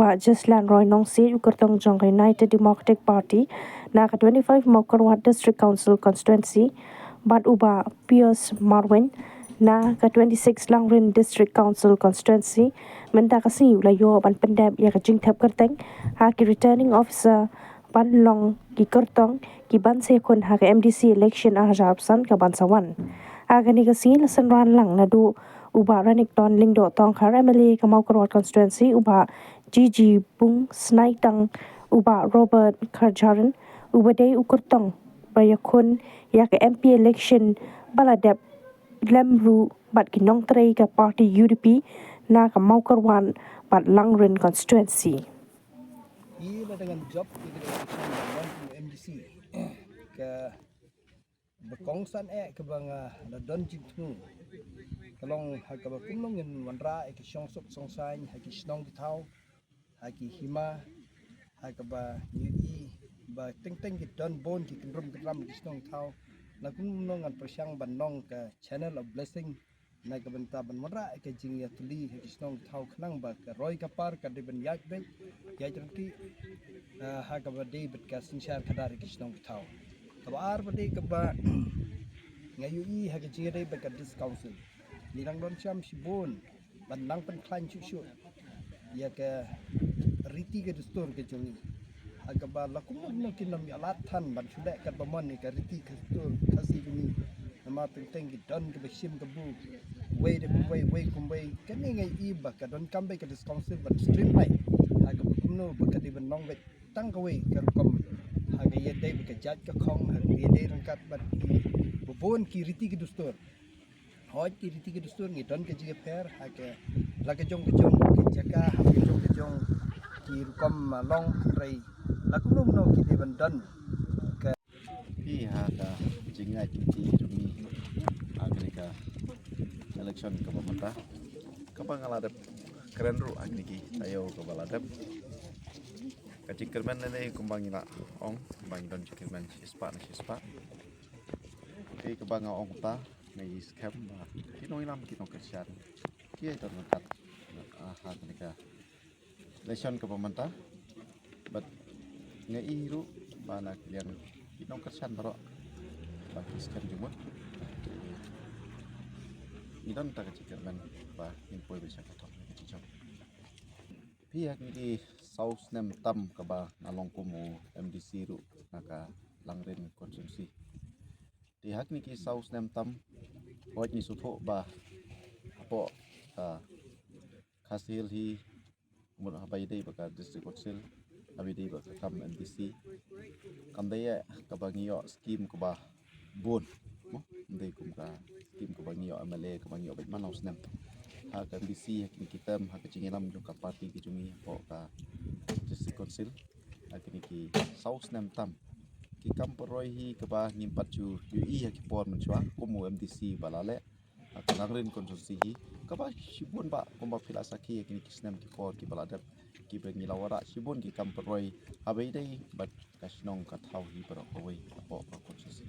uba Jaslan Roy Nong seat ukertong jong United Democratic Party na ka 25 Mokarwat District Council constituency bat uba Piers Marwin na ka 26 Langrin District Council constituency menta kasi ulayo ban pendap ya ka jingthap kerteng ha ki returning officer ban long ki kertong ki ban se kon ha ka MDC election a jarapsan ka ban sawan aga ni kasi lasan ran lang na du uba ranik ton lingdo tong khar MLA ka Mokarwat constituency uba Gigi Bung Snaitang uba Robert Karjaran uba day ukurtong bayakun ya ka MP election baladep lemru bat kinong tray ka party UDP na ka Mokarwan bat Langrin constituency. Ila dengan job kita election MDC ke berkongsan ke banga la don jingtu kalong ha ka kumnong in wanra ke syongsok songsain ha ki snong tau ha ki hima ha ka ba ni ba teng ki don bon ki krum ki snong tau na kumnong an persyang banong ke channel of blessing na ka benta ban wanra ke jing ya tuli ha ki snong tau khnang ba ka roy ka par ka de ban yak be ya jangki ha ka ba David ka sinsyar kadar ki snong tau kabar bade ka ba ngayu I ha ka jing de ba ka dis council nirang don syam sibon bandang pen klan cucu ya ke riti ke dustur ke jongi aga ba lakum no kinam ya latan ban sudah ka baman ni ka riti ke dustur kasi bini nama teng ki don ke besim ke bu way de way kumway kani ngai I ba ka don kambe ke dis council ban stream bai aga kumno ba ka di ban nong bet tang ka way ka kom aga ye dai ba ka jat ka khong aga ye dai rangkat bat bobon ki riti ke dustur hoj ki riti ke dustur ngi don ke jige per ha ke la ke jong ke jaga ha ke jong ki kom long rei la ku no ki de ban don ke pi ha ka jingai ti jumi agrika election ke pemerintah ke bangaladep keren ru agriki tayo ke baladep kacikirmen nene kumbang ina ong kumbang don cikirmen sispa ke banga ong ta ngai scam ba kino ilam kino kersian kia itu nekat ha mereka election ke pemerintah but ngai iru bana kalian kino kersian baro bagi scam cuma idon tak kecikirmen ba info bisa katok kecicok pihak ni saus nem tam ke ba nalong kumu MDC ru naka Langrin konsumsi pihak ni saus nem tam hoj ni sutho ba apo hasil hi mun habai dei baka district council habai dei baka kam MDC kam dei ka bangiyo scheme ko ba bon mo dei kum ka scheme ko bangiyo MLA ko bangiyo bet manaus nem ha ka MDC hakin kitam ha ka cinginam jo ka party ki jumi po ka district council hakin ki saus nem tam ki kamporoi hi ke ba nimpat ju UI ha ki por menchwa kumu MDC balale atau Langrin konsumsi hi ke ba sibun ba komba filasaki ki kisnem ki por ki baladep ki bengi lawara sibun ki kamporoi habai dei bat kasnong ka thau hi pro koi apo konsumsi